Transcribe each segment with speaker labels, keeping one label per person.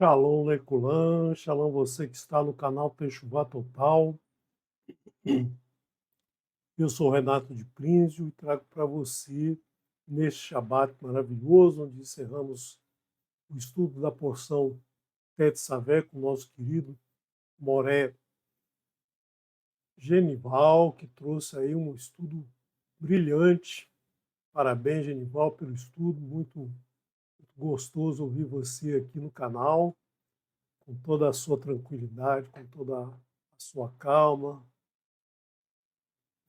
Speaker 1: Shalom Leculan, Shalom você que está no canal Techuvá Total. Eu sou Renato de Prínsio e trago para você, neste Shabat maravilhoso, onde encerramos o estudo da porção Tetzavé com o nosso querido Moré Genival, que trouxe aí um estudo brilhante. Parabéns, Genival, pelo estudo. Muito gostoso ouvir você aqui no canal, com toda a sua tranquilidade, com toda a sua calma.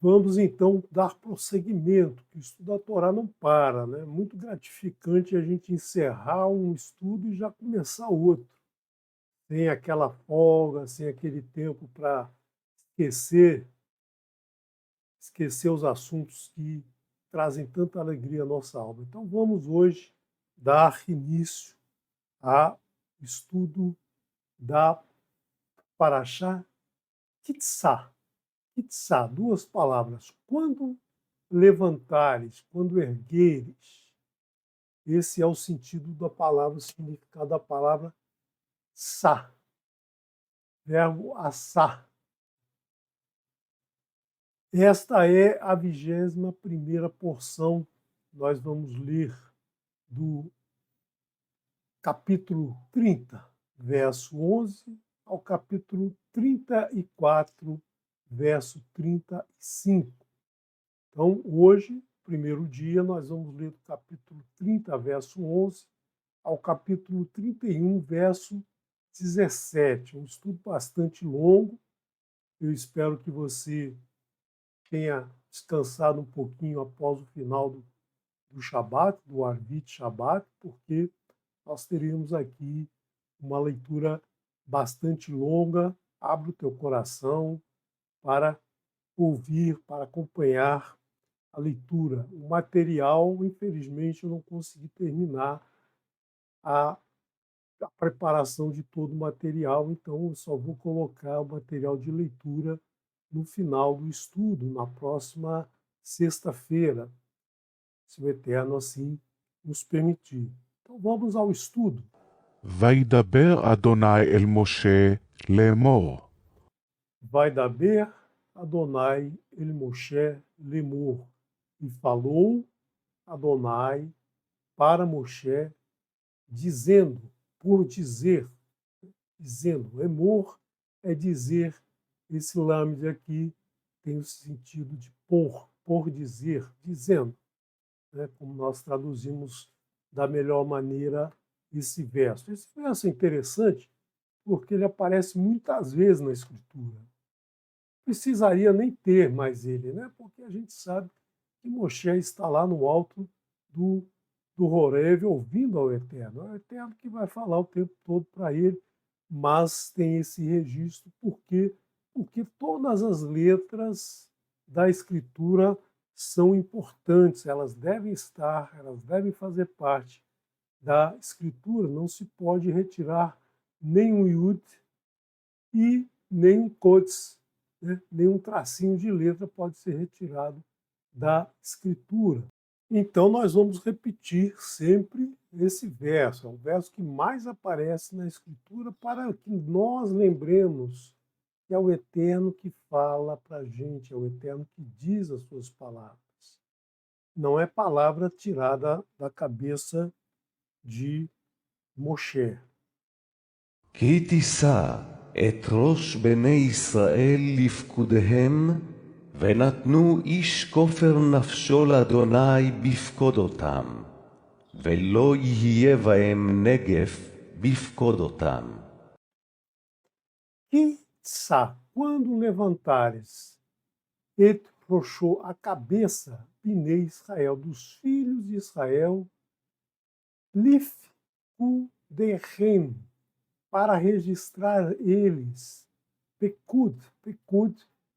Speaker 1: Vamos, então, dar prosseguimento, que o estudo da Torá não para, né? Muito gratificante a gente encerrar um estudo e já começar outro, sem aquela folga, sem aquele tempo para esquecer os assuntos que trazem tanta alegria à nossa alma. Então, vamos hoje dar início ao estudo da Parashá Kitzá. Kitzá, duas palavras. Quando levantares, quando ergueres. Esse é o sentido da palavra, o significado da palavra sa, verbo assar. Esta é a 21ª porção. Nós vamos ler do capítulo 30, verso 11, ao capítulo 34, verso 35. Então, hoje, primeiro dia, nós vamos ler do capítulo 30, verso 11, ao capítulo 31, verso 17. Um estudo bastante longo. Eu espero que você tenha descansado um pouquinho após o final do Shabat, do Arvit Shabat, porque nós teremos aqui uma leitura bastante longa. Abre o teu coração para ouvir, para acompanhar a leitura. O material, infelizmente, eu não consegui terminar a preparação de todo o material, então eu só vou colocar o material de leitura no final do estudo, na próxima sexta-feira, se o Eterno assim nos permitir. Então vamos ao estudo.
Speaker 2: וידבר אדוני אל משה לאמור.
Speaker 1: Vaidaber Adonai el Moshe lemor. E falou Adonai para Moshe, dizendo, por dizer, dizendo, emor é dizer, esse lâmide aqui tem o sentido de por dizer, dizendo, né, como nós traduzimos da melhor maneira esse verso. Esse verso é interessante porque ele aparece muitas vezes na Escritura. Precisaria nem ter mais ele, né? Porque a gente sabe que Moshe está lá no alto do Horeb ouvindo ao Eterno. É o Eterno que vai falar o tempo todo para ele, mas tem esse registro porque todas as letras da Escritura são importantes, elas devem estar, elas devem fazer parte da Escritura, não se pode retirar nem um Yud e nem um Kodes, né? Nenhum tracinho de letra pode ser retirado da Escritura. Então, nós vamos repetir sempre esse verso. É o verso que mais aparece na Escritura para que nós lembremos que é o Eterno que fala para a gente, é o Eterno que diz as suas palavras. Não é palavra tirada da cabeça de Moshe.
Speaker 3: כי תישא את ראש בני ישראל לפקודיהם, ונתנו איש כופר נפשו לאדוני בפקוד אותם, ולא יהיה בהם נגף בפקוד אותם.
Speaker 1: Kitsa, quando levantares et roxou a cabeça, Bnei Israel, dos filhos de Israel, lifkudehem, para registrar eles. Pekud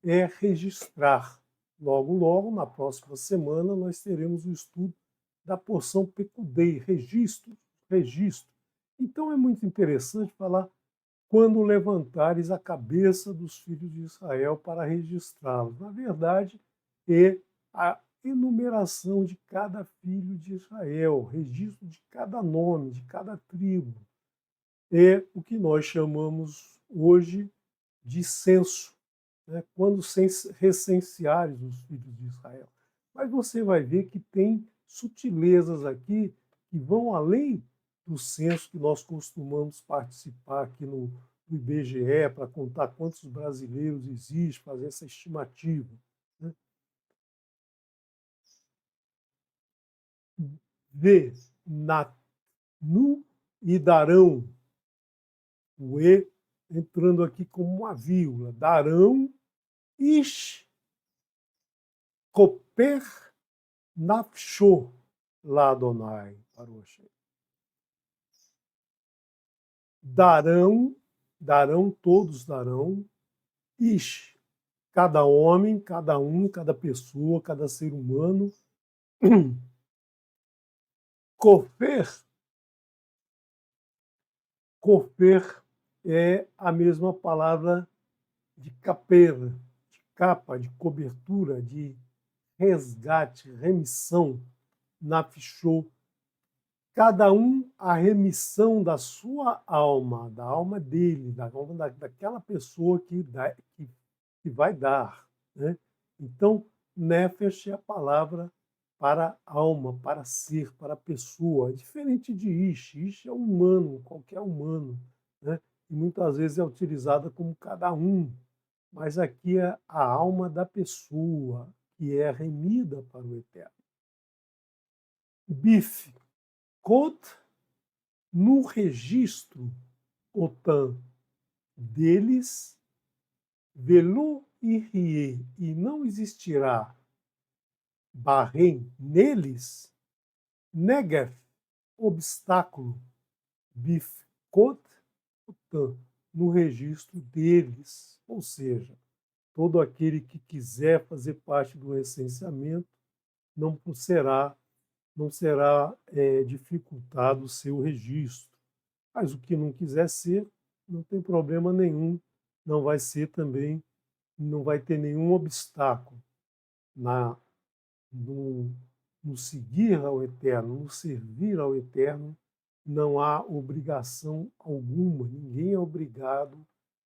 Speaker 1: é registrar. Logo, logo, na próxima semana, nós teremos o estudo da porção Pekudei, registro. Então, é muito interessante falar quando levantares a cabeça dos filhos de Israel para registrá-los. Na verdade, é a enumeração de cada filho de Israel, registro de cada nome, de cada tribo. é o que nós chamamos hoje de censo, né? Quando recenseares os filhos de Israel. Mas você vai ver que tem sutilezas aqui que vão além do censo que nós costumamos participar aqui no IBGE para contar quantos brasileiros existem, fazer essa estimativa, né? Vê, nu e darão, o E entrando aqui como uma vírgula, darão ish koper nafsho lá Adonai Baruch. Darão, todos darão, ish, cada homem, cada um, cada pessoa, cada ser humano, kofer é a mesma palavra de caper, de capa, de cobertura, de resgate, remissão, nafshô. Cada um a remissão da sua alma, da alma dele, da alma daquela pessoa que vai dar, né? Então, nefesh é a palavra para alma, para ser, para pessoa. É diferente de ish. Ish é humano, qualquer humano, né? E muitas vezes é utilizada como cada um. Mas aqui é a alma da pessoa, que é remida para o eterno. Bife, cot, no registro OTAN deles, velu e rie, e não existirá Bahrein neles, Negev, obstáculo, Bif, Kot, OTAN, no registro deles, ou seja, todo aquele que quiser fazer parte do recenseamento não será dificultado o seu registro. Mas o que não quiser ser, não tem problema nenhum, não vai ser também, não vai ter nenhum obstáculo no seguir ao Eterno, no servir ao Eterno. Não há obrigação alguma, ninguém é obrigado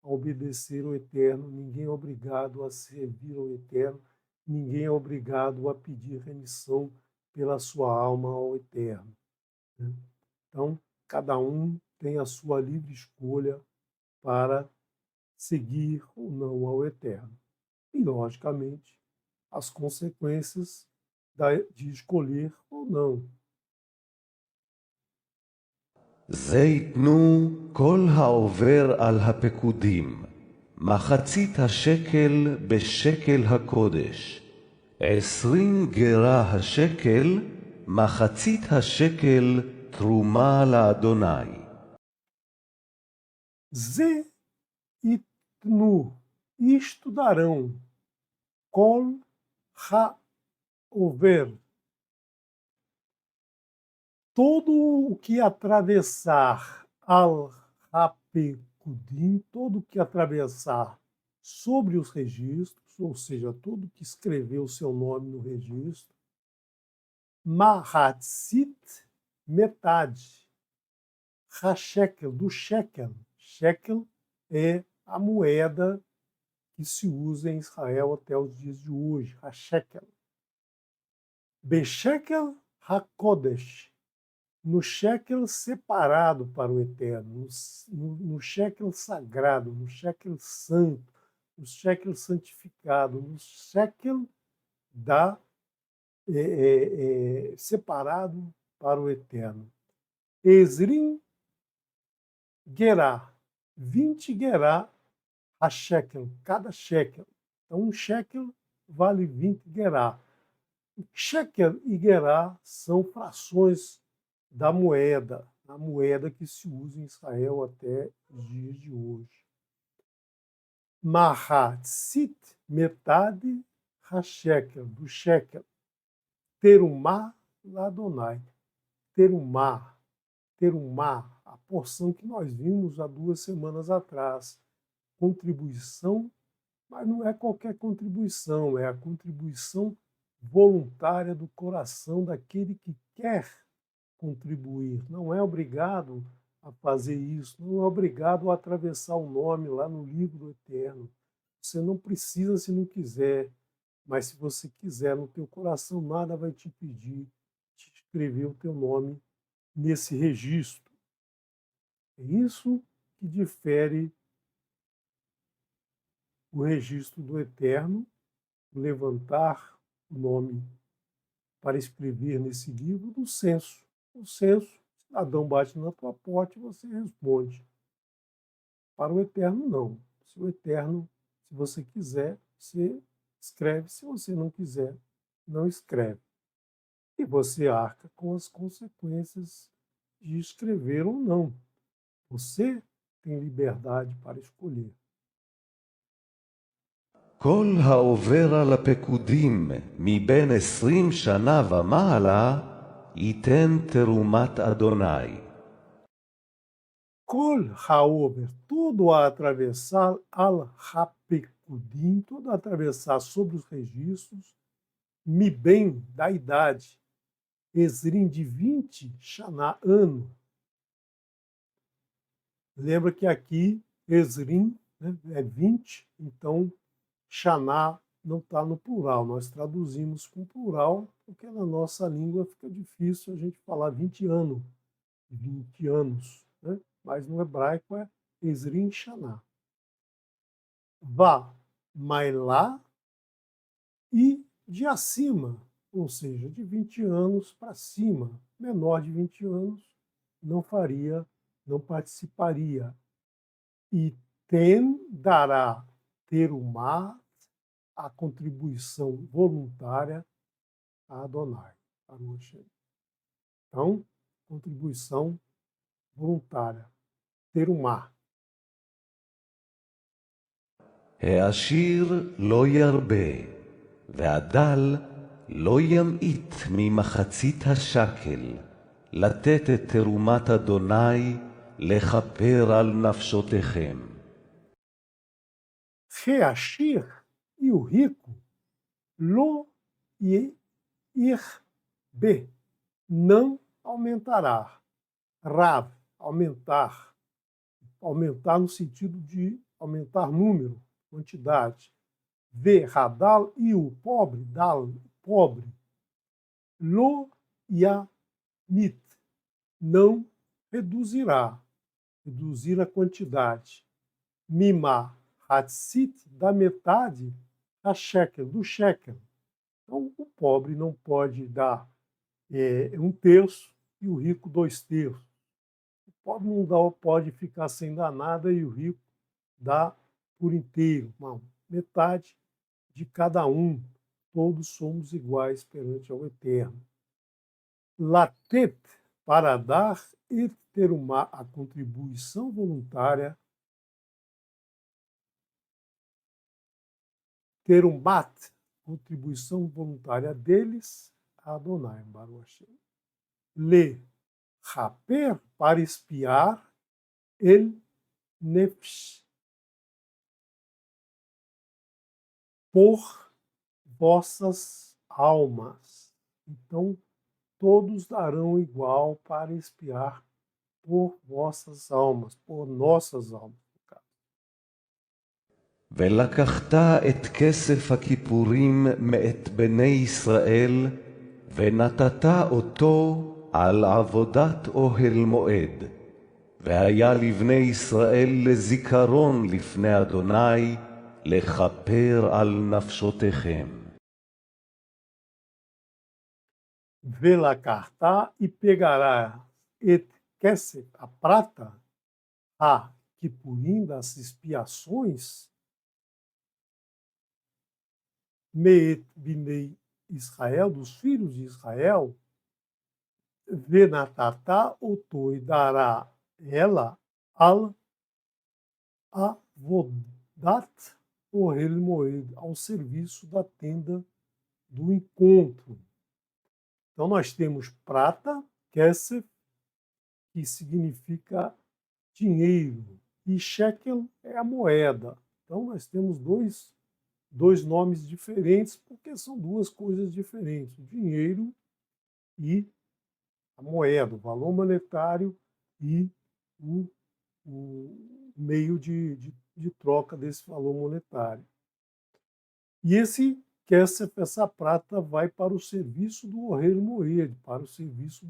Speaker 1: a obedecer ao Eterno, ninguém é obrigado a servir ao Eterno, ninguém é obrigado a pedir remissão pela sua alma ao Eterno, né? Então, cada um tem a sua livre escolha para seguir ou não ao Eterno. E, logicamente, as consequências de escolher ou não.
Speaker 3: זה ייתנו כל העובר על הפקודים, מחצית השקל בשקל הקודש, 20 גרה השקל, מחצית השקל תרומה לאדוני.
Speaker 1: Ze itnu, isto darão, kol ha-over, todo o que atravessar al-Rapekudim, todo o que atravessar sobre os registros, ou seja, todo que escreveu o seu nome no registro, Mahatzit, metade, Hashekel, do shekel. Shekel é a moeda que se usa em Israel até os dias de hoje, Hashekel. Beshekel HaKodesh, no shekel separado para o Eterno, no shekel sagrado, no shekel santo, no shekel santificado, no shekel separado para o Eterno. Ezrim Gerá, 20 gerá a shekel, cada shekel. Então, um shekel vale 20 gerá. Shekel e gerá são frações da moeda, a moeda que se usa em Israel até os dias de hoje. Mahatzit, metade, hashekel, do shekel. Terumá, ladonai. Terumá, a porção que nós vimos há 2 semanas atrás. Contribuição, mas não é qualquer contribuição, é a contribuição voluntária do coração daquele que quer contribuir. Não é obrigado a fazer isso, não é obrigado a atravessar o nome lá no livro do Eterno. Você não precisa se não quiser, mas se você quiser, no teu coração nada vai te impedir de escrever o teu nome nesse registro. É isso que difere o registro do Eterno, levantar o nome para escrever nesse livro, do censo. O censo, o cidadão bate na tua porta e você responde. Para o Eterno, não. Se o Eterno, se você quiser, você escreve. Se você não quiser, não escreve. E você arca com as consequências de escrever ou não. Você tem liberdade para escolher.
Speaker 3: כל העובר על הפקודים מבין 20 שנה ומעלה, ייתן תרומת אדוני.
Speaker 1: Kol haover, tudo a atravessar, al rapekudim, tudo a atravessar sobre os registros, mi bem, da idade, Esrim de 20, Xaná, ano. Lembra que aqui Esrim, né, é 20, então Xaná não está no plural. Nós traduzimos com plural, porque na nossa língua fica difícil a gente falar 20 anos, 20 anos, né? Mas no hebraico é Esrim Xaná. Vá, Mailá e de acima, ou seja, de 20 anos para cima. Menor de 20 anos não faria, não participaria. E dará terumá, a contribuição voluntária a Adonai, para o Hashem. Então, contribuição voluntária, terumá.
Speaker 3: העשיר לא ירבה, והדל לא ימעיט ממחצית השקל, לתת את תרומת אדוני לכפר על נפשותיכם.
Speaker 1: Reachir e o rico, lo irbe, não aumentará. Rav, aumentar. Aumentar no sentido de aumentar número, quantidade. Ve, radal, e o pobre, dal, pobre. Lo yamit, não reduzirá. Reduzir a quantidade. Mima, hatsit, da metade, a shekel, do shekel. Então, o pobre não pode dar 1/3 e o rico 2/3. O pobre não pode ficar sem dar nada e o rico dá por inteiro, uma metade de cada um. Todos somos iguais perante ao Eterno. Latet, para dar, e ter a contribuição voluntária, ter contribuição voluntária deles, a Adonai, Baruch Hashem. Le, raper, para espiar, el nefesh, por vossas almas. Então, todos darão igual para espiar por vossas almas, por nossas almas.
Speaker 3: ולקחת את כסף הכיפורים מאת בני ישראל, ונתת אותו על עבודת אוהל מועד. והיה לבני ישראל לזיכרון לפני אדוני, לכפר על נפשותיכם.
Speaker 1: Velacartá e pegará et kesef, a prata, a Kipurim, das expiações, Meet Binei Israel, dos filhos de Israel, Venatatá, Otoi, dará ela al avodat ohel moed, ao serviço da tenda do encontro. Então nós temos prata, kesef, que significa dinheiro, e shekel é a moeda. Então nós temos dois nomes diferentes, porque são duas coisas diferentes, o dinheiro e a moeda, o valor monetário e o meio de troca desse valor monetário. E essa prata vai para o serviço do Ohel Moed, para o serviço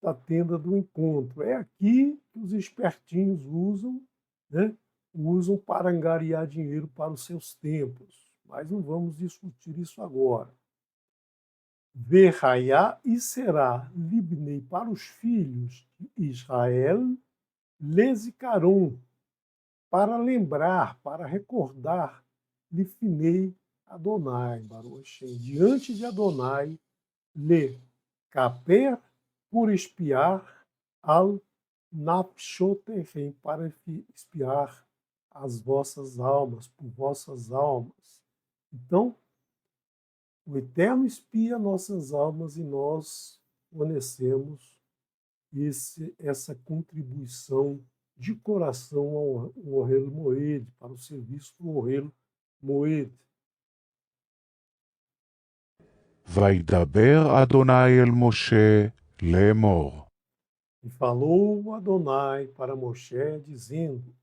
Speaker 1: da tenda do encontro. É aqui que os espertinhos usam, né? Usam para angariar dinheiro para os seus templos. Mas não vamos discutir isso agora. Verraiá e será Libnei para os filhos de Israel, Lesicaron, para lembrar, para recordar, Lifnei Adonai, Baruch Hashem, diante de Adonai, Le Caper, por espiar, Al Napshoterem, para espiar as vossas almas, por vossas almas. Então, o Eterno espia nossas almas e nós fornecemos essa contribuição de coração ao Ohel Moed, para o serviço do Ohel Moed.
Speaker 2: וידבר אדוני אל משה לאמור.
Speaker 1: E falou Adonai para Moshe, dizendo: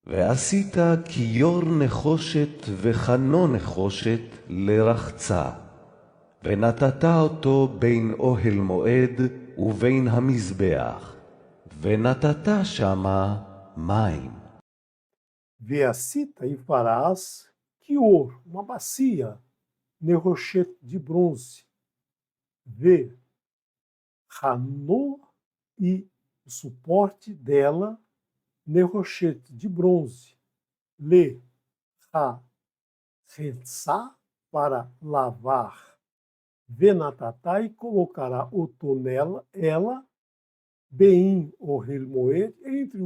Speaker 3: ועשית כיור נחושת וחנו נחושת לרחצה, ונתת אותו בין אוהל מועד ובין המזבח, ונתת שמה מים.
Speaker 1: Veacita e farás quior, uma bacia, nerrochete de bronze. Vê, Hanô e o suporte dela, nerrochete de bronze. Le, ha, retzá, para lavar. Venatatá e colocará o tonela, ela, Beim Ohel Moed, entre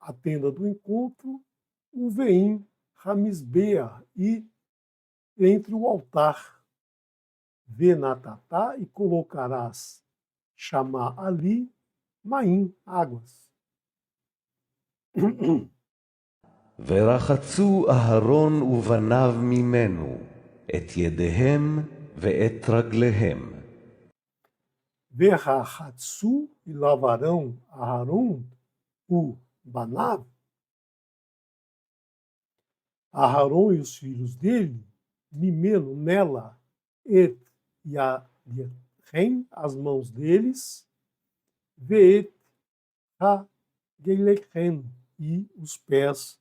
Speaker 1: a tenda do encontro, o Veim Ramizbea, e entre o altar. Venatatá e colocarás chamar ali Maim, águas.
Speaker 3: ורחצו אהרון ובניו ממנו, את ידיהם ואת רגליהם.
Speaker 1: Verrahatsu e lavarão Aharon, o Banav, Aharon e os filhos dele, Mimeno, nela, et Yadhem, as mãos deles, Veet Ha-Gelechem, e os pés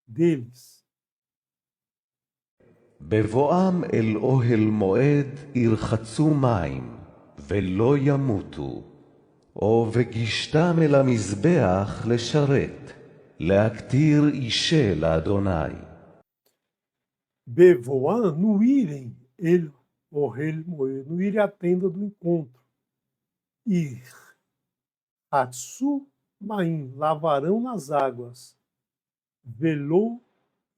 Speaker 1: deles.
Speaker 3: בבואם אל אוהל מועד ירחצו מים, ולא ימותו, או בגישתם אל המזבח לשרת, להקטיר אישה לאדוני.
Speaker 1: Bevoan, no irem, ele, Ohel Moed, no irem à tenda do encontro. Ir, Hatsu, Maim, lavarão nas águas. Velô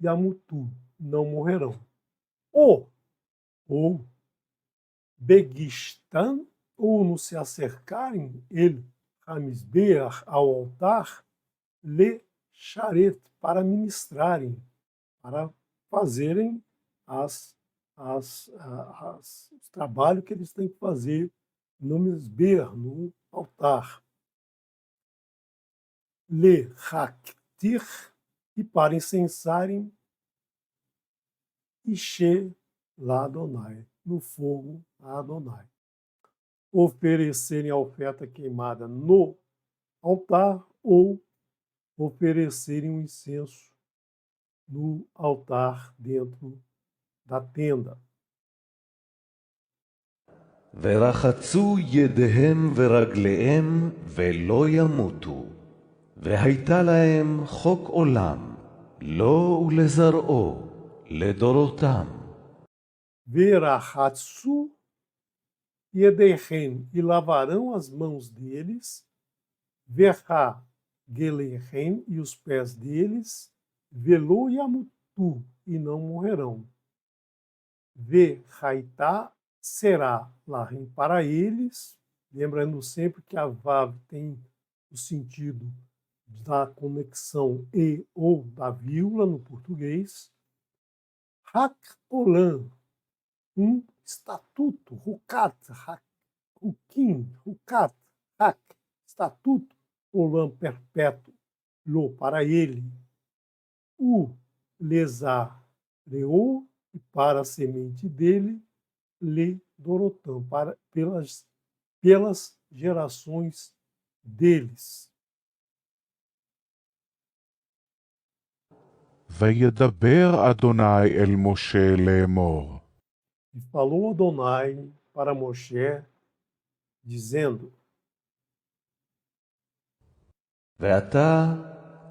Speaker 1: e Amutu, não morrerão. Ou Begistan, ou no se acercarem, ele, Ramizbeach, ao altar, Le Charet, para ministrarem, para fazerem os trabalhos que eles têm que fazer no Mizbeach, no altar. Le Haktir, e para incensarem Ishe lá Adonai, no fogo a Adonai. Oferecerem a oferta queimada no altar ou oferecerem um incenso no altar dentro da tenda.
Speaker 3: ורחצו ידיהם ורגליהם ולא ימותו, והייתה להם חוק עולם, לו ולזרעו, לדורותם.
Speaker 1: Verahatsu e Ederhem, e lavarão as mãos deles, Verha Gelerhem, e os pés deles, Velo e Amutu, e não morrerão. Verhaitá será Lahim para eles, lembrando sempre que a Vav tem o sentido da conexão e ou da vírgula no português. Hak Olam, um estatuto, Hukat, Hukim, Hukat, Hak, estatuto, olam perpétuo, lo, para ele, o lesareu, e para a semente dele, le dorotam, pelas gerações deles.
Speaker 2: וידבר אדוני אל משה לאמור.
Speaker 1: E falou Adonai para Moshe, dizendo:
Speaker 3: ואתה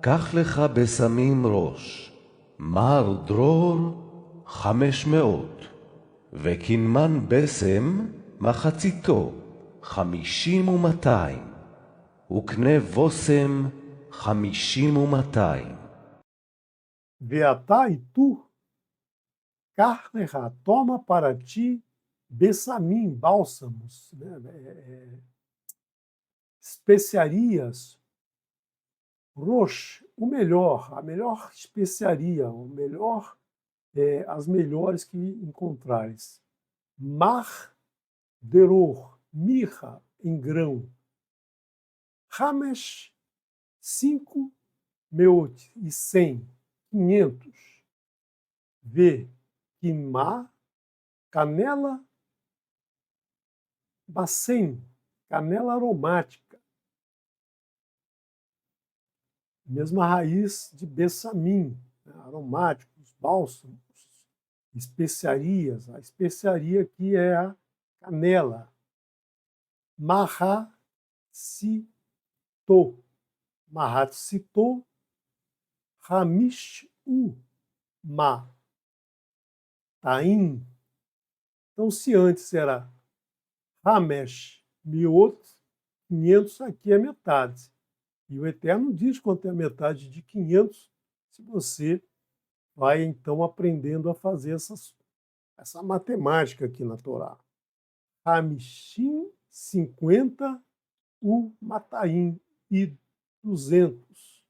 Speaker 3: קח לך בשמים ראש, מר דרור 500, וקנמן בשם מחציתו 50 ו200, וקנה בושם 50 ו200.
Speaker 1: Veatá e tu, carneha, toma para ti bessamim, bálsamos, né, especiarias, rosh, o melhor, a melhor especiaria, o melhor, as melhores que encontrares. Mar, deror, mirra em grão. Hamesh, 5, meot e 100, 500. V, quimá, canela, bacém, canela aromática. Mesma raiz de bessamim, né, aromáticos, bálsamos, especiarias. A especiaria aqui é a canela. Mahatsito, Mahatsito, Hamish-u, Ma, Taim. Então, se antes era Hamesh, Miot, 500, aqui é metade. E o Eterno diz quanto é a metade de 500, se você vai, então, aprendendo a fazer essa matemática aqui na Torá. Hamishim, 50, o Mataim, e 200.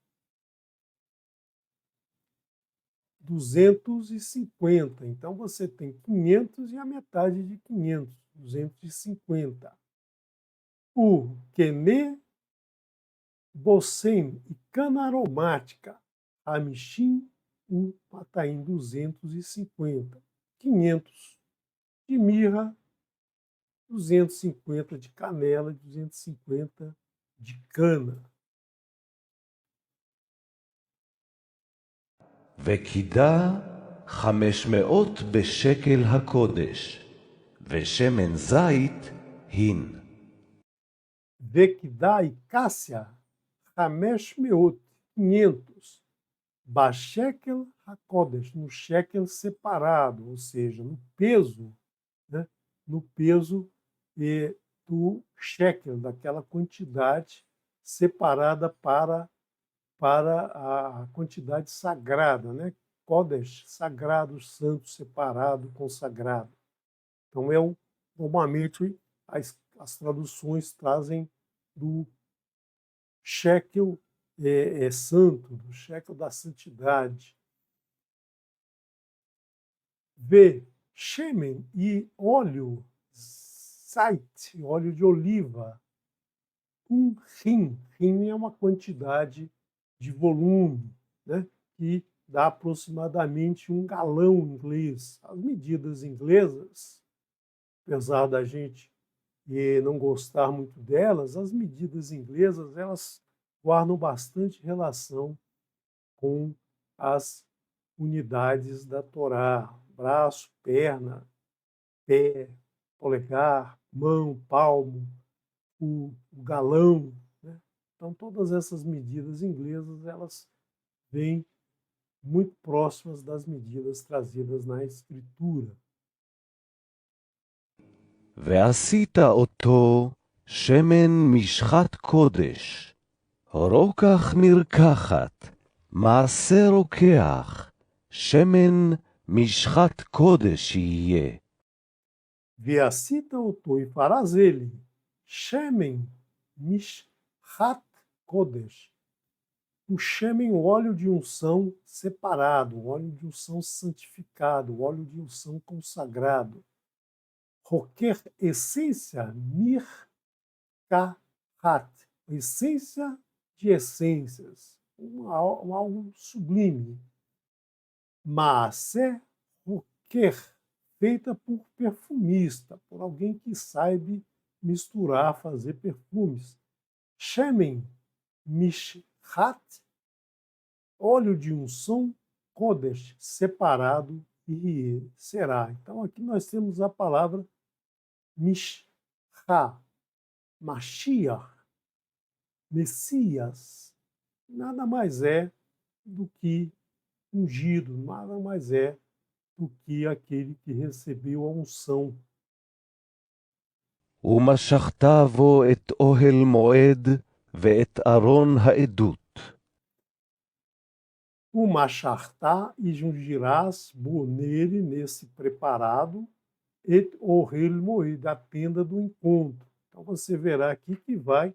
Speaker 1: 250. Então, você tem 500 e a metade de 500, 250. O Quené, Bocém e cana aromática, Hamishim, o Mataim, 250. 500 de mirra, 250 de canela, 250 de cana.
Speaker 3: וקידה 500 בשקל הקודש, ושמן זית הין.
Speaker 1: Vequidá e Cássia, Hamesh Meot, 500. Bashekel Hakodesh, no shekel separado, ou seja, no peso, né? No peso do shekel, daquela quantidade separada para a quantidade sagrada, né? Kodesh, sagrado, santo, separado, consagrado. Então, normalmente, as traduções trazem do shekel santo, do shekel da santidade. V, shemen e óleo, zait, óleo de oliva. Rim é uma quantidade de volume, né, que dá aproximadamente 1 galão inglês. As medidas inglesas, apesar da gente não gostar muito delas, as medidas inglesas elas guardam bastante relação com as unidades da Torá: braço, perna, pé, polegar, mão, palmo, o galão, né? Então, todas essas medidas inglesas elas vêm muito próximas das medidas trazidas na Escritura.
Speaker 3: ועשית אותו שמן משחת קודש, רוקח מרקחת, מעשה רוקח, שמן משחת קודש יהיה.
Speaker 1: Veacita oto, e farás ele, shemen mishchat kodesh, o shemen, o óleo de unção separado, o óleo de unção santificado, o óleo de unção consagrado. Roker, essência, mirkahat, essência de essências, algo sublime. Maaseh roker, feita por perfumista, por alguém que saiba misturar, fazer perfumes. Shemen mishhat, óleo de unção, kodesh, separado, e será. Então aqui nós temos a palavra mishra, Mashiach, Messias, nada mais é do que ungido, nada mais é do que aquele que recebeu a unção.
Speaker 3: ומשכת בו את אוהל מועד ואת ארון העדות.
Speaker 1: O machartá e ungirás nele, nesse preparado, et ohel moed, a tenda do encontro. Então você verá aqui que vai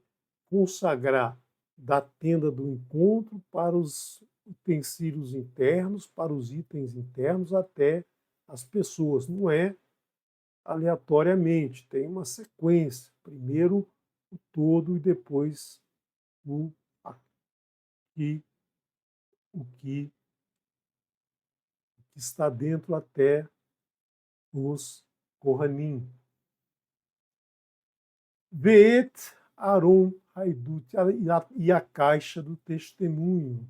Speaker 1: consagrar da tenda do encontro para os utensílios internos, para os itens internos, até as pessoas. Não é aleatoriamente, tem uma sequência. Primeiro o todo e depois o que o que está dentro até os Kohanim. Veet Aron Haidut, e a caixa do testemunho.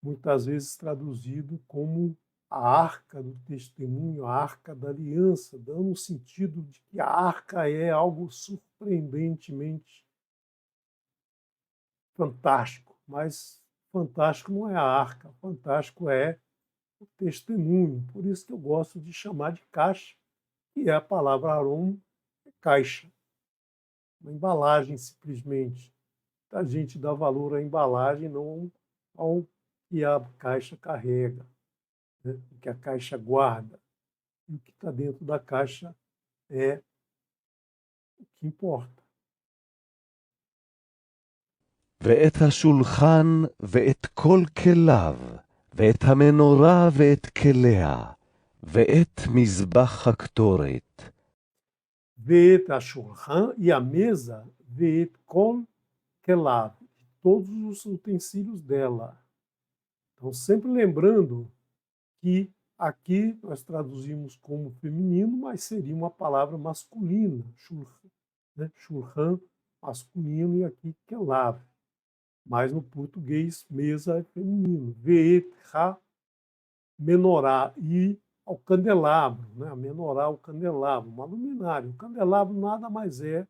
Speaker 1: Muitas vezes traduzido como a arca do testemunho, a arca da aliança, dando um sentido de que a arca é algo surpreendentemente fantástico, mas fantástico não é a arca, fantástico é o testemunho. Por isso que eu gosto de chamar de caixa, que é a palavra Aron, caixa. Uma embalagem, simplesmente. A gente dá valor à embalagem, não ao que a caixa carrega, né? O que a caixa guarda. E o que está dentro da caixa é o que importa.
Speaker 3: ואת השולחן ואת כל כליו, ואת המנורה ואת כליה, ואת מזבח הקטורת.
Speaker 1: Veet a shulchan, e a mesa, veet kol kelav, todos os utensílios dela. Então, sempre lembrando que aqui nós traduzimos como feminino, mas seria uma palavra masculina, shulchan, né? Shulchan masculino e aqui kelav. Mas no português, mesa é feminino. Veet ha menorá, e ao candelabro, né? A menorá, o candelabro, uma luminária. O candelabro nada mais é,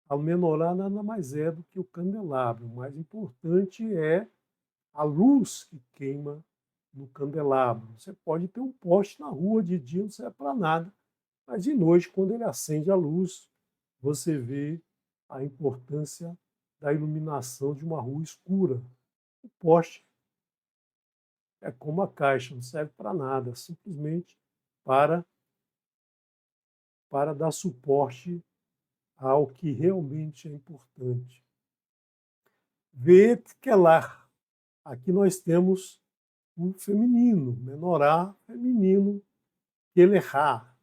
Speaker 1: a menorá nada mais é do que o candelabro. O mais importante é a luz que queima no candelabro. Você pode ter um poste na rua, de dia não serve para nada, mas de noite, quando ele acende a luz, você vê a importância da iluminação de uma rua escura. O poste é como a caixa, não serve para nada, simplesmente para dar suporte ao que realmente é importante. Veet kelar. Aqui nós temos o feminino, menorá, feminino, kelehá,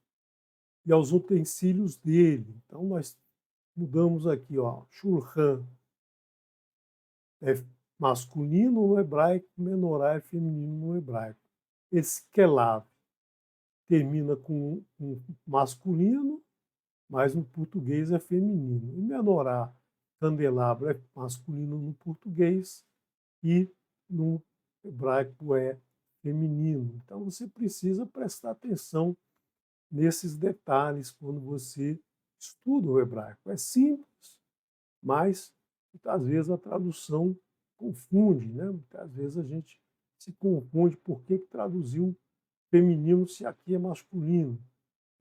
Speaker 1: e aos utensílios dele. Então nós mudamos aqui, ó, shulchan é masculino no hebraico, menorá é feminino no hebraico. Esse kelav termina com masculino, mas no português é feminino. E menorá, candelabro, é masculino no português e no hebraico é feminino. Então você precisa prestar atenção nesses detalhes quando você estuda o hebraico. É simples, mas muitas vezes a tradução confunde, né? Muitas vezes a gente se confunde por que traduziu feminino se aqui é masculino.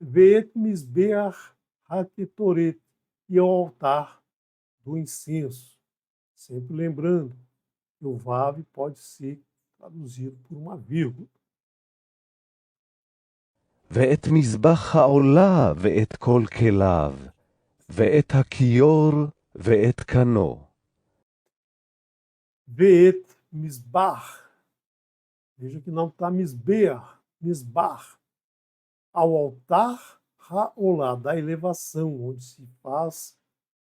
Speaker 1: Veet misbeach haketoret, e ao altar do incenso. Sempre lembrando que o vav pode ser traduzido por uma vírgula.
Speaker 3: ואת מזבח העולה ואת כל כליו, ואת הכיור ואת קנו.
Speaker 1: Veet misbach. Veja que não está misbeach, misbach. Ao altar haolá, da elevação, onde se faz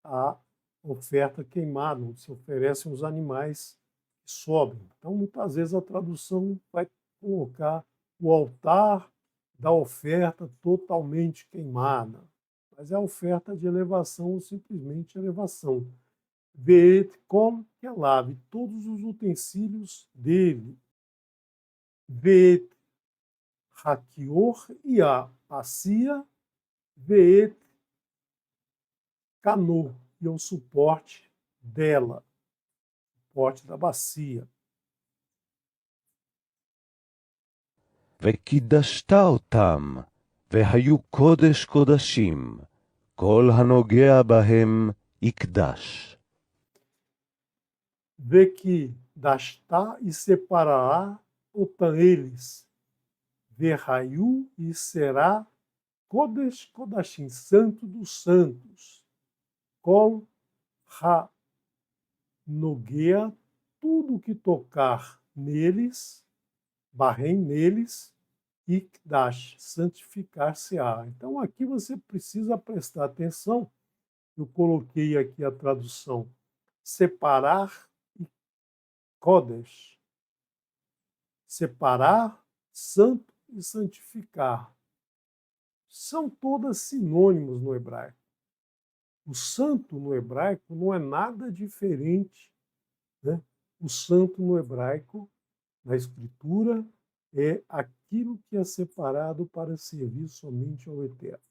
Speaker 1: a oferta queimada, onde se oferecem os animais que sobram. Então, muitas vezes a tradução vai colocar o altar da oferta totalmente queimada, mas é a oferta de elevação ou simplesmente elevação. Veet kol kelav, todos os utensílios dele. Veet hakior e a bacia. Veet cano, e o suporte dela, suporte da bacia.
Speaker 3: וקידשת אותם, והיו קודש קודשים, כל הנוגע בהם יקדש.
Speaker 1: Vê que dastá e separará otan eles. Verraiu e será Kodesh Kodashim, santo dos santos. Kol ha nogea, tudo que tocar neles, barrem neles, ikdash, santificar-se-á. Então aqui você precisa prestar atenção. Eu coloquei aqui a tradução separar e Kodesh. Separar, santo e santificar. São todas sinônimos no hebraico. O santo no hebraico não é nada diferente, né? O santo no hebraico, na escritura, é aquilo que é separado para servir somente ao Eterno.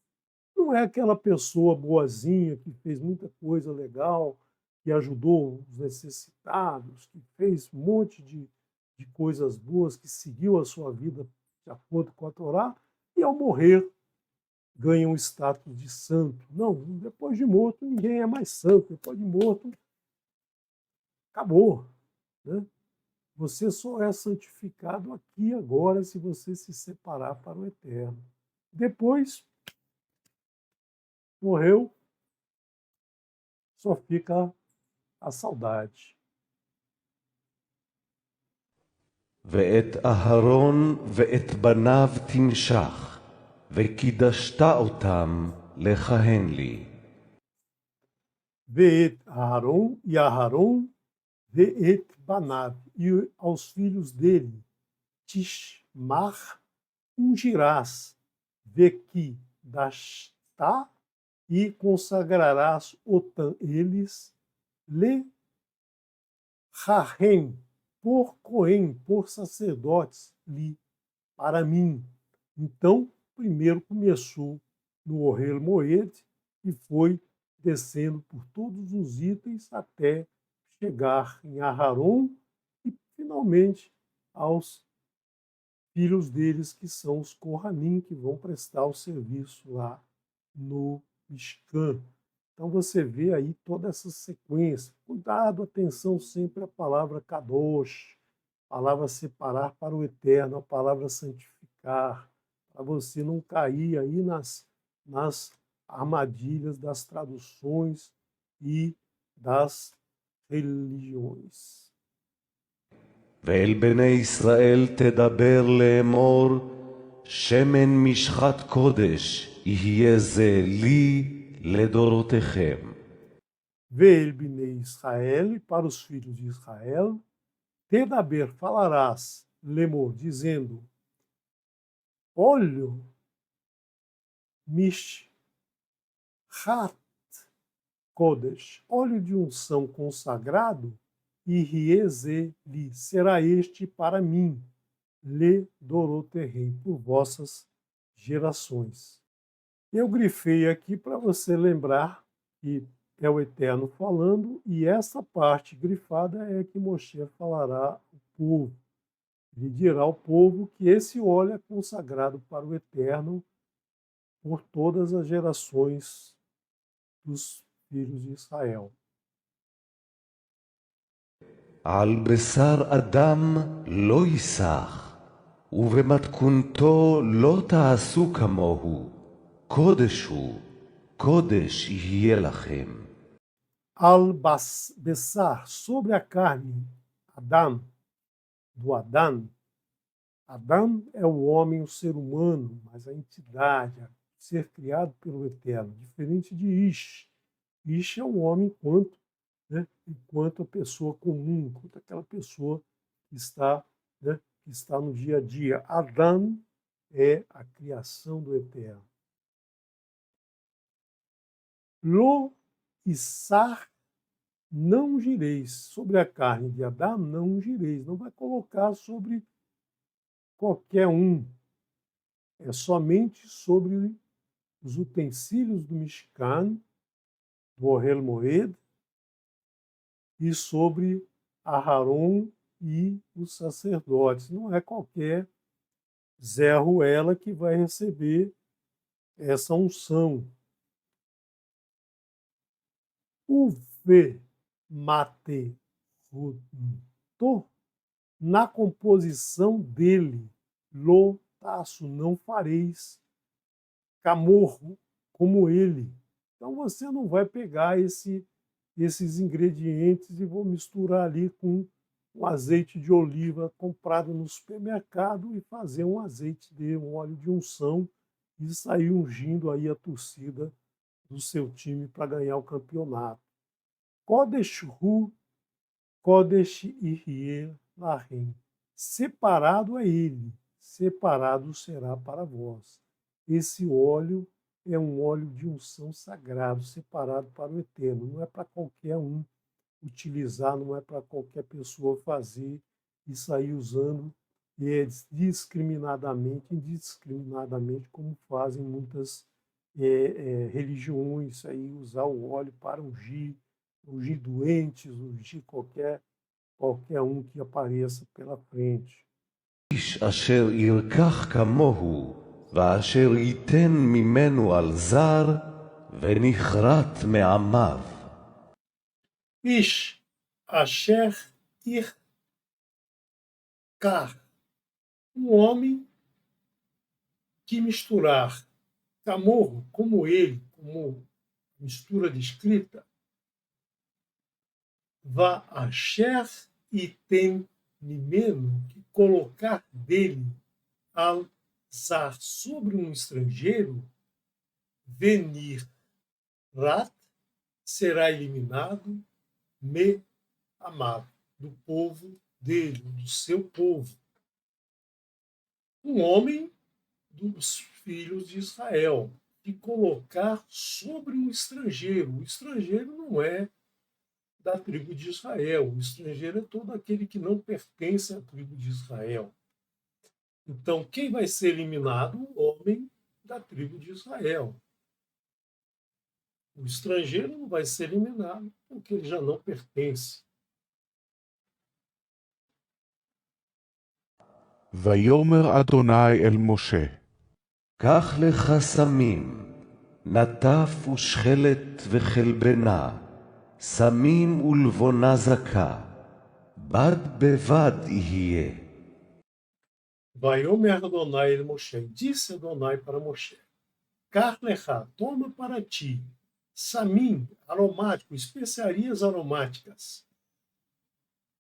Speaker 1: Não é aquela pessoa boazinha que fez muita coisa legal, que ajudou os necessitados, que fez um monte de coisas boas, que seguiu a sua vida de acordo com a Torá, e ao morrer ganha um status de santo. Não, depois de morto ninguém é mais santo. Depois de morto, acabou, né? Você só é santificado aqui agora se você se separar para o Eterno. Depois, morreu, só fica a saudade.
Speaker 3: ואת אהרון ואת בניו תמשך, וקידשת אותם לכהן לי.
Speaker 1: Veet Aharon e Aharon, Veet Banav, e aos filhos dele, Tishmar, ungirás, Vequi dastá, e consagrarás otan eles, Le Rahem, por Cohen, por sacerdotes, li, para mim. Então, primeiro começou no Ohel Moed e foi descendo por todos os itens até chegar em Aharon e, finalmente, aos filhos deles, que são os Kohanim, que vão prestar o serviço lá no Mishkan. Então você vê aí toda essa sequência. Cuidado, atenção sempre à palavra Kadosh, a palavra separar para o eterno, a palavra santificar, para você não cair aí nas armadilhas das traduções e das religiões.
Speaker 3: ואל בני ישראל תדבר לאמור, שמן משחת קודש יהיה זה לי לדורותיכם.
Speaker 1: Veio Bnei Israel, e para os filhos de Israel, Tedaber falarás, lemor, dizendo, óleo, mishhat kodesh, óleo de unção consagrado, e riezeli, será este para mim, le doroterrei, por vossas gerações. Eu grifei aqui para você lembrar que é o Eterno falando, e essa parte grifada é que Moshe falará ao povo. Ele dirá ao povo que esse óleo é consagrado para o Eterno por todas as gerações dos filhos de Israel.
Speaker 3: על בשר אדם לא ייסח, ובמתכונתו לא תעשו כמוהו, קודש הוא, קודש יהיה לכם.
Speaker 1: Al-Bessar, sobre a carne, Adam, do Adam. Adam é o homem, o ser humano, mas a entidade, o ser criado pelo Eterno, diferente de Ish. Ish é o homem enquanto, né, enquanto a pessoa comum, enquanto aquela pessoa que está, né, que está no dia a dia. Adam é a criação do Eterno. Lo Issar não ungireis. Sobre a carne de Adão, não ungireis. Não vai colocar sobre qualquer um. É somente sobre os utensílios do Mishkan, do Ohel Moed, e sobre Aharon e os sacerdotes. Não é qualquer Zé Ruela que vai receber essa unção. O V mate ruto, na composição dele, lo taço, não fareis camorro como ele. Então você não vai pegar esses ingredientes e vou misturar ali com um azeite de oliva comprado no supermercado e fazer um azeite de um óleo de unção e sair ungindo aí a torcida do seu time para ganhar o campeonato. Kodesh Hu, Kodesh Irie Lahem. Separado é ele, separado será para vós. Esse óleo é um óleo de unção sagrado, separado para o Eterno. Não é para qualquer um utilizar, não é para qualquer pessoa fazer e sair usando indiscriminadamente, como fazem muitas religiões, aí usar o óleo para ungir doentes, ungir qualquer um que apareça pela frente.
Speaker 3: איש אשר ירקח כמוהו, ואשר ייתן ממנו על זר, ונכרת מעמיו.
Speaker 1: Ish asher irkar, homem que misturar camorro como ele, como mistura descrita, va asher item nimeno, que colocar dele al zar sobre um estrangeiro, venir rat, será eliminado, me amado, do povo dele, do seu povo. Um homem dos filhos de Israel, que colocar sobre um estrangeiro. O estrangeiro não é da tribo de Israel. O estrangeiro é todo aquele que não pertence à tribo de Israel. Então, quem vai ser eliminado? O homem da tribo de Israel. O estrangeiro não vai ser eliminado porque ele já não pertence.
Speaker 2: ויאמר אדוני אל משה,
Speaker 3: קח לך סמים, נטף ושכלת וחלבנה, סמים ולבונה זכה, בד בבד יהיה.
Speaker 1: Vaiomer Adonai el Moshe, disse Adonai para Moshe, Karlecha, toma para ti, samim, aromático, especiarias aromáticas,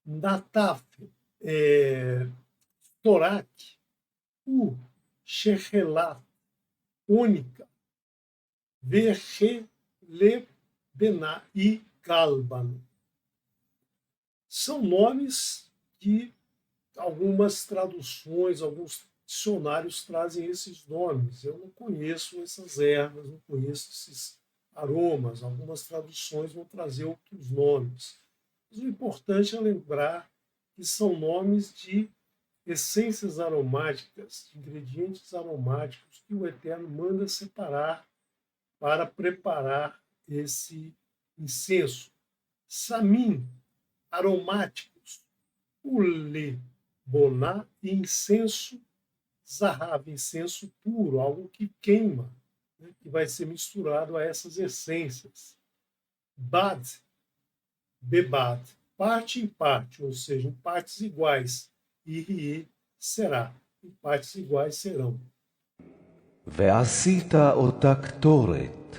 Speaker 1: nataf, torak, shechelat, única, verhelebena e galban. São nomes que algumas traduções, alguns dicionários trazem esses nomes. Eu não conheço essas ervas, não conheço esses aromas. Algumas traduções vão trazer outros nomes. Mas o importante é lembrar que são nomes de essências aromáticas, de ingredientes aromáticos que o Eterno manda separar para preparar esse incenso. Samim, aromáticos, ule, boná e incenso zahav, incenso puro, algo que queima, né, que vai ser misturado a essas essências. Bad, bebad, parte em parte, ou seja, em partes iguais. Irie será, em partes iguais serão.
Speaker 3: ועשית אותה קטורת,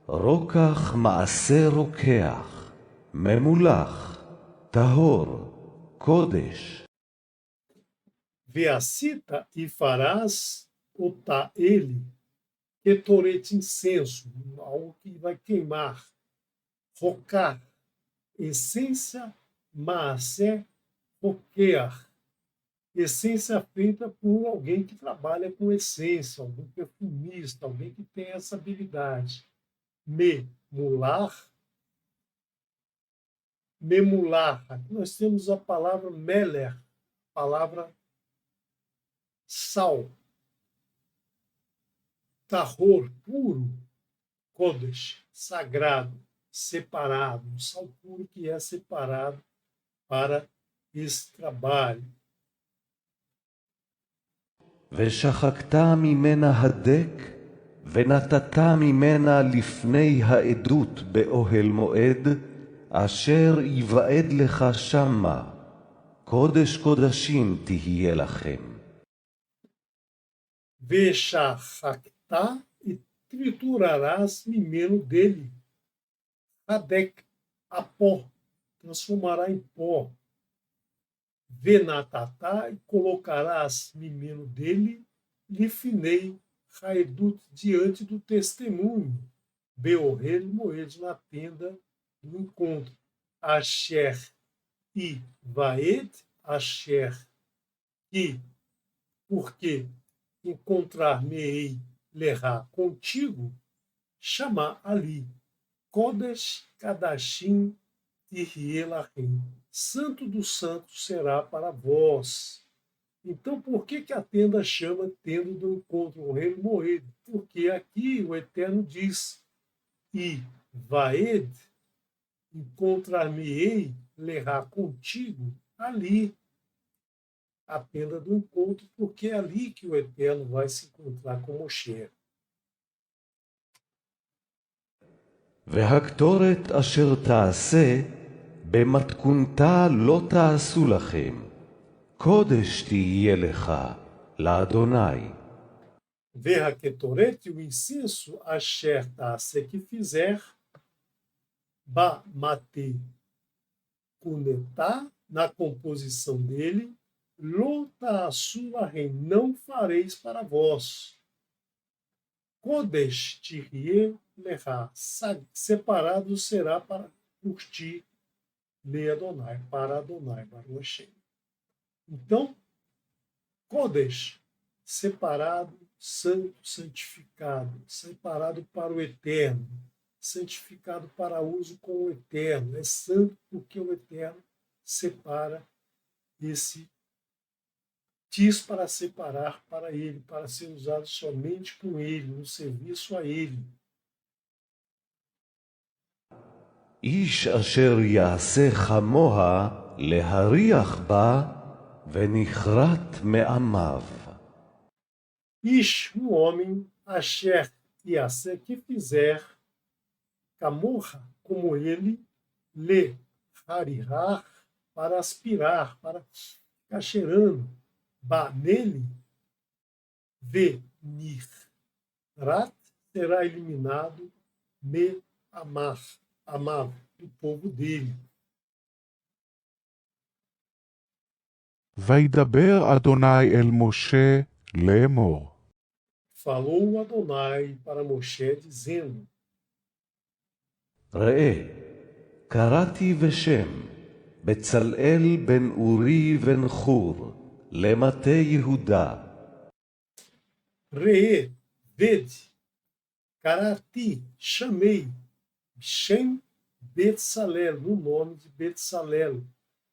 Speaker 3: רוקח מעשה רוקח, ממולח, טהור, קודש.
Speaker 1: Veacita e farás otá ele, ketorete incenso, algo que vai queimar. Rocar, essência, maasé, roquear. Essência feita por alguém que trabalha com essência, algum perfumista, alguém que tem essa habilidade. Memular. Memular. Aqui nós temos a palavra meler, palavra sal. Tahor, puro. Kodesh, sagrado, separado. Um sal puro que é separado para esse trabalho.
Speaker 3: ושחקת ממנה הדק, ונתת ממנה לפני העדות באוהל מועד, אשר יוועד לך שמה. קודש קודשים תהיה לכם.
Speaker 1: Vexachactá e triturarás mimeno dele. Hadek, a pó, transformará em pó. Venatatá e colocarás mimeno dele. Lifinei, Raedut, diante do testemunho. Beorrel Moed, na tenda do encontro. Asher e Vaed, Asher e, porque encontrar-me-ei lerá contigo, chamar ali, Kodesh Kadashim Tihielahim, Santo dos Santos será para vós. Então, por que a tenda chama tenda do encontro, o rei Moed? Porque aqui o Eterno diz, e Vaed, encontrar-me-ei, lerá contigo, ali, a tenda do encontro, porque é ali que o Eterno vai se encontrar com Moshe.
Speaker 3: והקטורת אשר תעשה, במתכונתה לא תעשו לכם. קודש תהיה לך, לאדוני.
Speaker 1: Verraquetoret, o incenso, Asher Taase, que fizer, Ba Mate Kunetá, na composição dele, Lota Asulahem, não fareis para vós. Kodesh Tirie Leha, separado será para por ti, Le Adonai, para Adonai, Baruch Hashem. Então, Kodesh, separado, santo, santificado, separado para o Eterno, santificado para uso com o Eterno. É santo porque o Eterno separa esse diz para separar para ele, para ser usado somente com ele, no serviço a ele.
Speaker 3: איש אשר יעשה חמוה להריח בה ונכרת מעמיו.
Speaker 1: Ish, homem, Asher e Asser, que fizer camorra, como ele, le harirar, para aspirar, para ficar cheirando, ba, nele, ve, nihrat, será eliminado, me, amar, amável, do povo dele.
Speaker 2: וידבר אדוני אל משה לאמור.
Speaker 1: Falou Adonai para Moshe, dizendo,
Speaker 3: ראה, קראתי בשם, בצלאל בן אורי בן חור, למטה יהודה.
Speaker 1: Reê, vede, Karati, chamei, Shem Betsalel, no nome de Betsalel,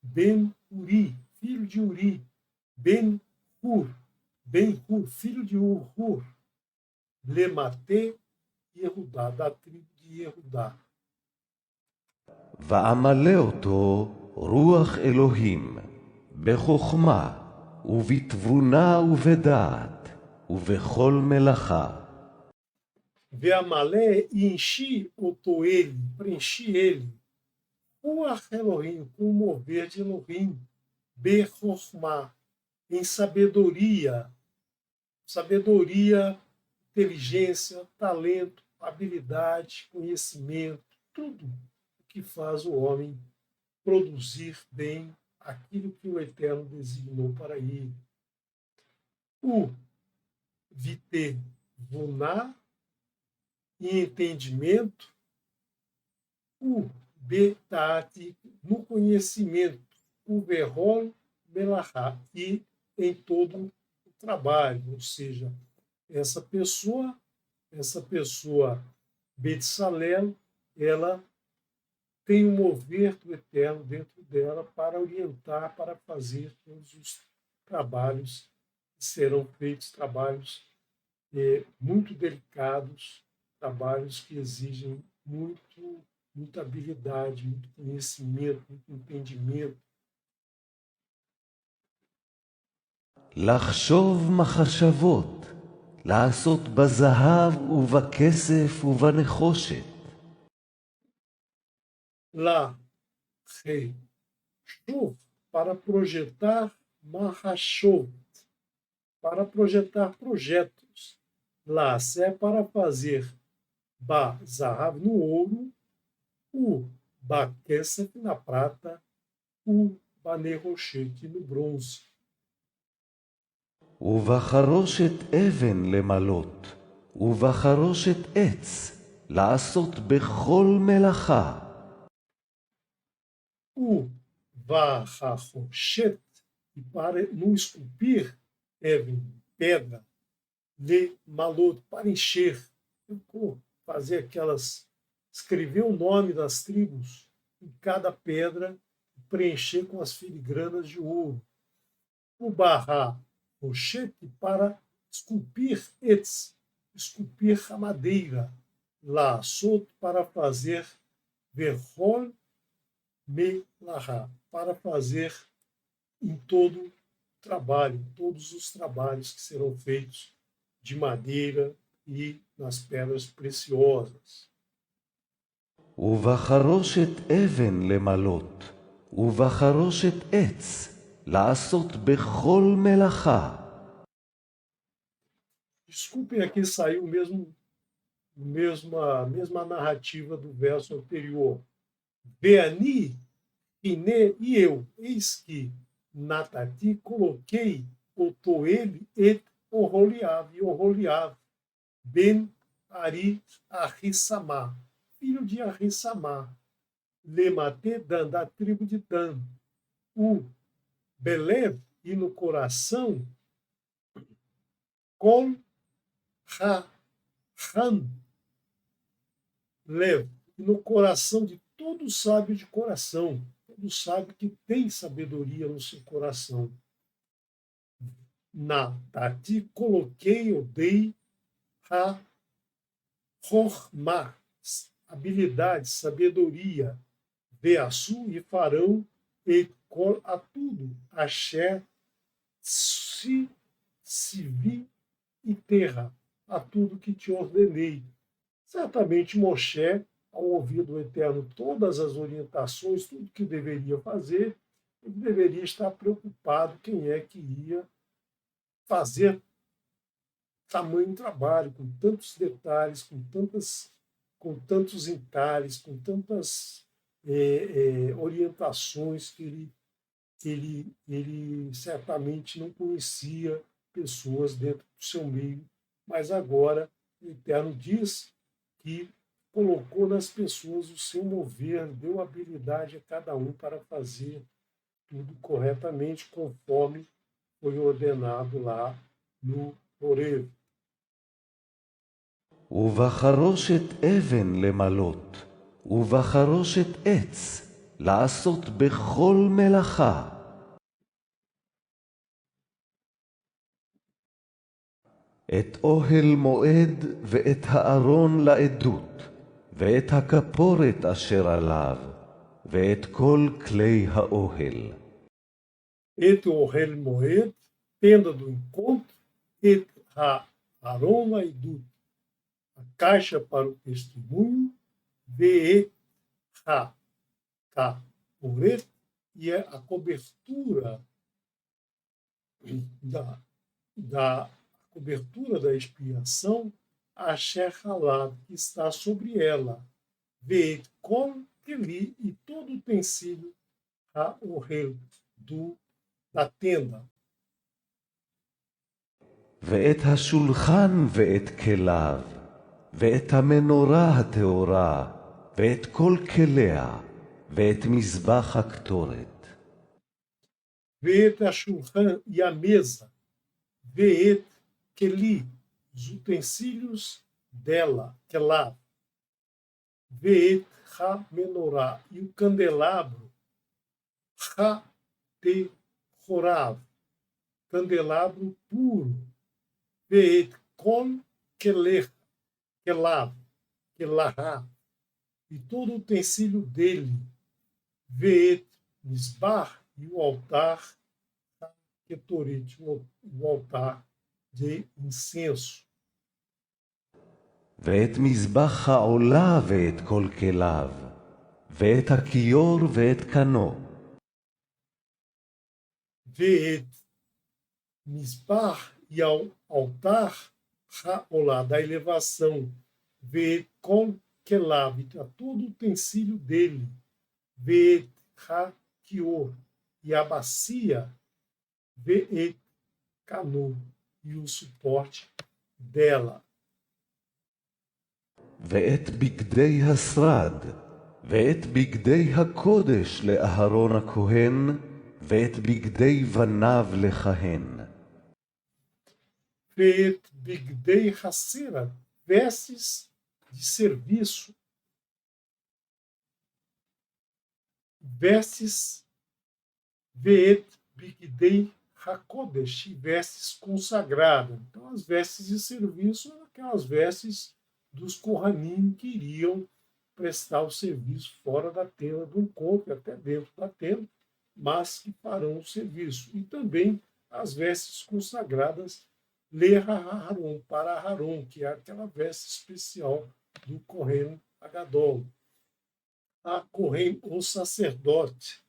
Speaker 1: Ben Uri, filho de Uri, Ben Hur, filho de Hur, Lemate Yehudá, da tribo de Yehudá.
Speaker 3: ועמלה אותו רוח אלוהים, בחוכמה ובתבונה ובדעת ובכל מלאכה.
Speaker 1: Veamalé e enchi ele, preenchi ele, Ruach Elohim, com o mover de Elohim, Bechormá, em sabedoria, inteligência, talento, habilidade, conhecimento, tudo o que faz o homem produzir bem aquilo que o Eterno designou para ele. O Vite Vuná, e entendimento, o betati, no conhecimento, o verrol melahá, e em todo o trabalho, ou seja, essa pessoa Betsalel, ela tem um mover do Eterno dentro dela para orientar, para fazer todos os trabalhos que serão feitos, trabalhos muito delicados, trabalhos que exigem muita habilidade, muito conhecimento, muito entendimento.
Speaker 3: לחשוב מחשבות, לעשות בזהב ובכסף ובנחושת.
Speaker 1: Lá, rei, Shov, para projetar Mahashov, para projetar projetos. Lá, é para fazer Ba Zahav no ouro, o Ba Kesef na prata, o Bane Roshek no bronze.
Speaker 3: ובחרושת אבן למלות, ובחרושת עץ, לעשות בכל מלאכה.
Speaker 1: O Vahachoshet, e para no esculpir, pedra, le malot, para encher, fazer escrever o nome das tribos em cada pedra, preencher com as filigranas de ouro. O Vahachoshet, para esculpir esculpir a madeira, lá, solto para fazer verrol melahá, para fazer em todo o trabalho, todos os trabalhos que serão feitos de madeira e nas pedras preciosas.
Speaker 3: ובחרושת אבן למלות, ובחרושת עץ, לעשות בכל מלאכה.
Speaker 1: Desculpem, aqui saiu a mesma narrativa do verso anterior. Veani, Ine, e eu, eis que Natati, coloquei o Toele et Oholiav, Ben Ari Ahissamá, filho de Ahissamá, Lemate Dan, da tribo de Dan, o Belev, e no coração, Kol Han Lev, e no coração de todo sábio de coração, todo sábio que tem sabedoria no seu coração. Na Tati coloquei, eu dei a Chokhmah, habilidade, sabedoria, Veaçu e farão e col a tudo, Axé, se vi e terra, a tudo que te ordenei. Certamente Moshe, ao ouvir do Eterno todas as orientações, tudo que deveria fazer, ele deveria estar preocupado quem é que ia fazer tamanho trabalho, com tantos detalhes, com tantos entalhes, com tantas orientações que ele certamente não conhecia pessoas dentro do seu meio, mas agora o Eterno diz que colocou nas pessoas o seu mover, deu habilidade a cada um para fazer tudo corretamente, conforme foi ordenado lá no Horeb.
Speaker 3: ובחרושת אבן למלות, ובחרושת עץ, לעשות בכל מלאכה. את אוהל מועד ואת הארון לעדות, ואת הכפורת אשר עליו, ואת כל כלי האוהל.
Speaker 1: Et Ohel Moed, tenda do encontro, et Aaron Laidut, a caixa para o testemunho, ve Kaporet, e a cobertura da cobertura da expiação, a Shehalá, que está sobre ela, ve Kol Keli, e todo utensílio, a Ohel, da tenda.
Speaker 3: ואת השולחן ואת כליו, ואת המנורה הטהורה, ואת כל כליה, ואת מזבח הקטורת.
Speaker 1: Vê-te a churrã e a mesa, vê-te Keli, os utensílios dela, que lá, vê-te Ha-menorá, e o candelabro, Ha-te-horav, candelabro puro, vê-te Kol Kelech, Kelav, Kelahá, e todo utensílio dele, vê-te Misbar, e o altar, Ketorit, o altar de incenso.
Speaker 3: ואת מזבח העולה ואת כל כליו, ואת הכיור ואת קנו.
Speaker 1: Vê Misbar e ao altar Haolá, da elevação. Vê Kol Kelav, a todo utensílio dele. Vê Ha-Kior, e a bacia. Vê Canu, e o suporte dela.
Speaker 3: ואת בגדי השרד, ואת בגדי הקודש לאהרון הכהן, ואת בגדי בניו לכהן.
Speaker 1: Vê Bigdei Hacera, vestes de serviço. Vestes, Veet Bigdei Hakodesh, vestes consagradas. Então, as vestes de serviço eram aquelas vestes dos Kohanim que iriam prestar o serviço fora da tenda do encontro, até dentro da tenda, mas que farão o serviço. E também as vestes consagradas Leha-Haron, para Haron, que é aquela veste especial do Kohen Agadol. A Kohen, o sacerdote,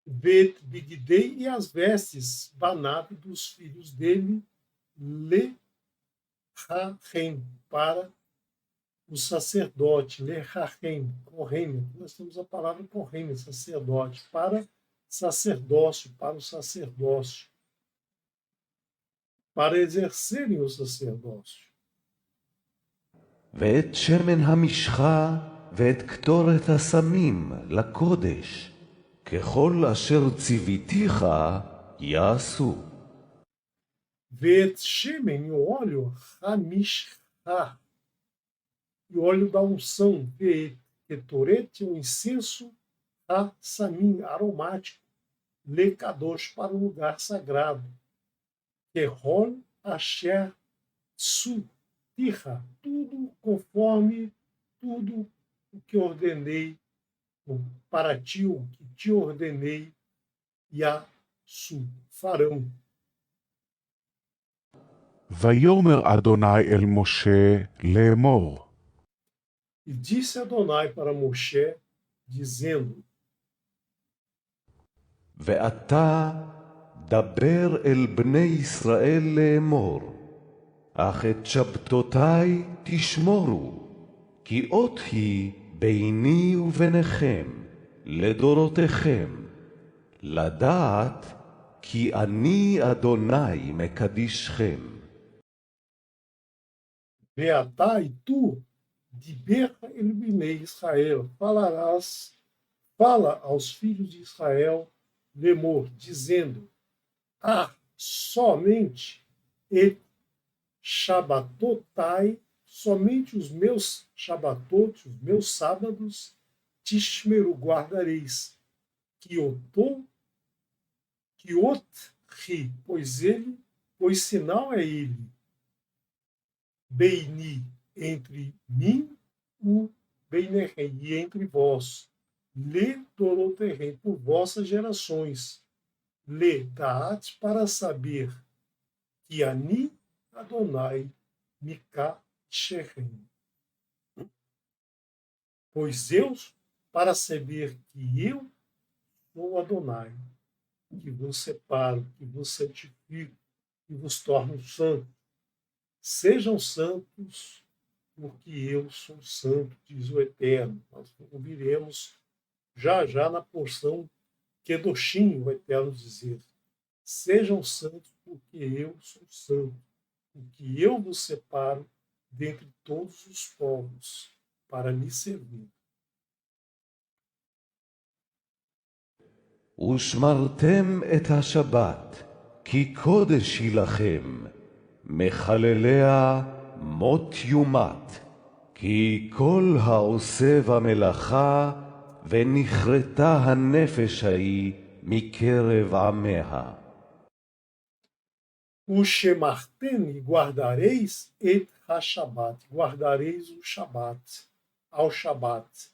Speaker 1: Bet Bigdei, e as vestes Banav dos filhos dele, Le-Ha-Ren, para o sacerdote, Le-Ha-Ren, Kohen, nós temos a palavra Kohen, sacerdote, para sacerdócio, para o sacerdócio, para exercerem o sacerdócio.
Speaker 3: ואת שמן המשחה, ואת קטורת הסמים לקודש, ככל אשר ציוויתיך יעשו.
Speaker 1: Vê Shemen, o óleo, Hamishá, e o óleo da unção, vê Ketoret, o incenso, Ha-Samim, aromático, Le-Kadosh, para o lugar sagrado, Kehol Asher Su-Tiha, tudo conforme tudo o que ordenei para ti, o que te ordenei, Yasu, farão.
Speaker 2: ויאמר אדוני אל משה לאמור,
Speaker 1: E disse Adonai para Moshe, dizendo:
Speaker 3: ואתה דבר אל בני ישראל לאמור, אך את שבתותי תשמורו, כי אות היא ביני וביניכם, לדורותיכם, לדעת כי אני אדוני מקדישכם.
Speaker 1: Beatá, e tu, de Berra eliminei Israel, fala aos filhos de Israel, lemor, dizendo: somente et Shabatotai, somente os meus Shabatot, os meus sábados, Tishmeru, guardareis, Kiot-ri, pois sinal é ele, Beini, entre mim, o Beinerem, e entre vós, Le Doroterem, por vossas gerações, Le Daat, para saber que Ani Adonai Mika Sherem. Pois eu, para saber que eu sou Adonai, que vos separo, que vos santifico, que vos torno santo. Sejam santos, porque eu sou santo, diz o Eterno. Nós ouviremos já na porção Kedoshim, o Eterno dizer: sejam santos, porque eu sou santo, porque eu vos separo dentre todos os povos, para me servir.
Speaker 3: ושמרתם את השבת, כי קודש היא לכם, מחלליה מות יומת, כי כל העושה במלאכה, ונכרתה הנפש ההיא מקרב עמיה.
Speaker 1: Ushemartem e guardareis et ha-shabat, guardareis o Shabat, ao Shabat.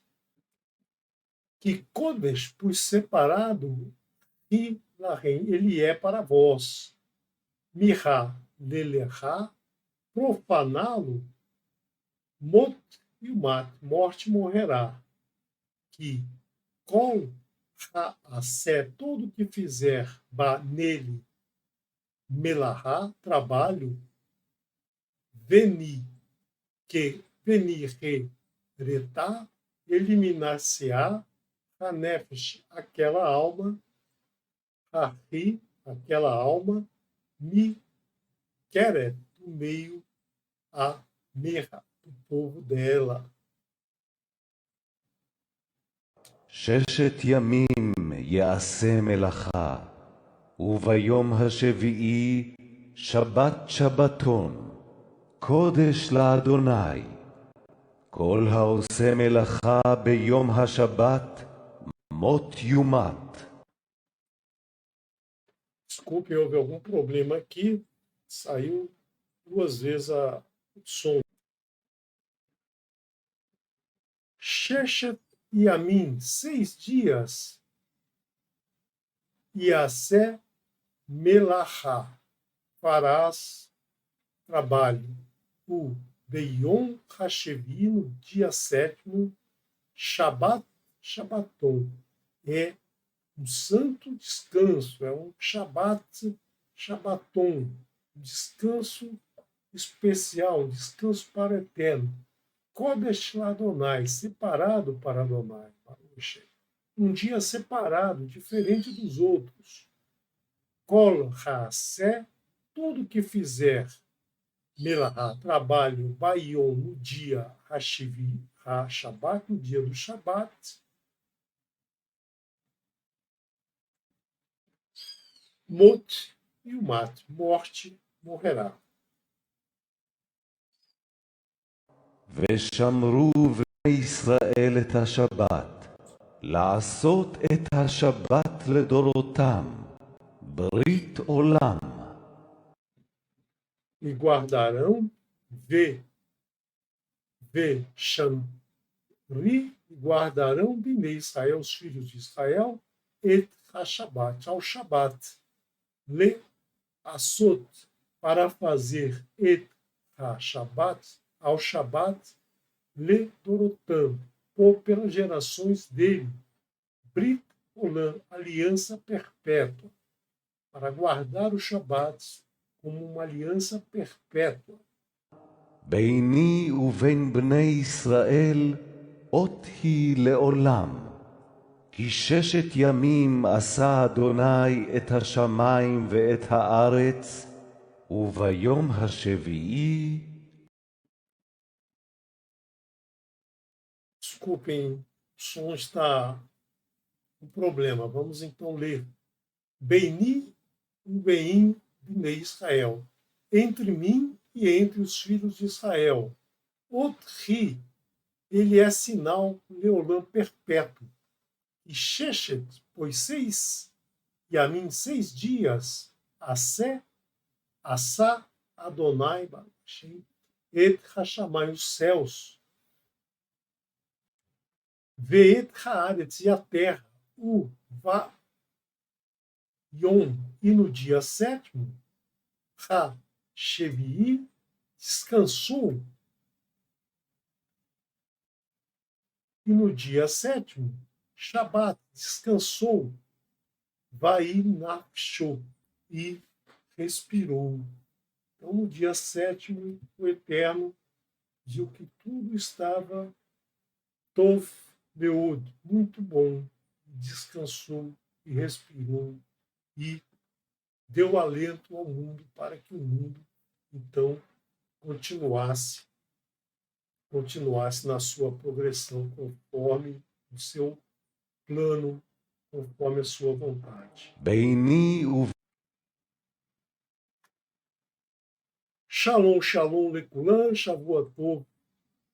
Speaker 1: Que Kodesh, por separado, e Lahem, ele é para vós. Mirá, lelecha, profaná-lo, mot e mat, morte morrerá. Que com ha-asé, tudo que fizer nele, melahá, trabalho, veni, que venir, retá, eliminar-se-á, a nefesh, aquela alma, a ri, aquela alma, mi, queret, do meio, a merra, do povo dela.
Speaker 3: ששת ימים יעשה מלאכה, וביום השביעי שבת שבתון, קודש לאדוני. כל העושה מלאכה ביום השבת, מות יומת.
Speaker 1: Desculpe, houve algum problema aqui, saiu 2 vezes o som. Sheshet Yamim, 6 dias, Yasé Melachá, farás trabalho. O Beyom Hashevi, no dia 7º, Shabat, Shabaton, é um santo descanso, é um Shabat, Shabaton, um descanso especial, um descanso para o eterno. Kodesh Adonai, separado para Adonai, um dia separado, diferente dos outros. Kol Haasé, tudo que fizer, Melahá, trabalho, Baion, no dia Hashivi, Shabat, no dia do Shabat, Mot e o Mat, morte, morrerá.
Speaker 3: ושמרו בני ישראל את השבת, לעשות את השבת לדורותם, ברית עולם.
Speaker 1: E guardarão, Chamri, e guardarão Bnei Israel, os filhos de Israel, et ha-shabat, ao Shabat, le asot, para fazer et ha-shabat, ao Shabat, le dorotam, ou pelas gerações dele, Brit Olam, aliança perpétua, para guardar o Shabat como uma aliança perpétua.
Speaker 3: ביני ובין בני ישראל אות היא לעולם, כי 6 ימים עשה אדוני את השמיים ואת הארץ, וביום השביעי.
Speaker 1: Desculpem, o som está um problema. Vamos então ler. Beni uveim bnei Israel, entre mim e entre os filhos de Israel. Otri, ele é sinal leolam perpétuo. E Sheshet, pois 6, e a mim 6 dias, Assé, Assá, Adonai, et Hashamai, os céus, Veet Haaretz, e a terra, o Va Yom, e no dia 7º, Ha Shevi'i, descansou, e no dia 7º, Shabat, descansou, Vai Nafsho, e respirou. Então, no dia 7º, o Eterno viu que tudo estava Tov Meod, muito bom, descansou e respirou e deu alento ao mundo para que o mundo, então, continuasse continuasse na sua progressão conforme o seu plano, conforme a sua vontade.
Speaker 3: ביני
Speaker 1: Shalom, shalom, Lekulan, Shavuot.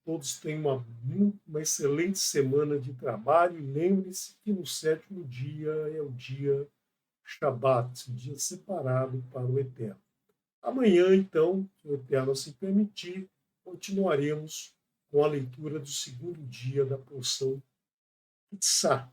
Speaker 1: Todos tenham uma excelente semana de trabalho e lembre-se que no sétimo dia é o dia Shabat, o dia separado para o Eterno. Amanhã, então, se o Eterno assim permitir, continuaremos com a leitura do segundo dia da porção Itzá.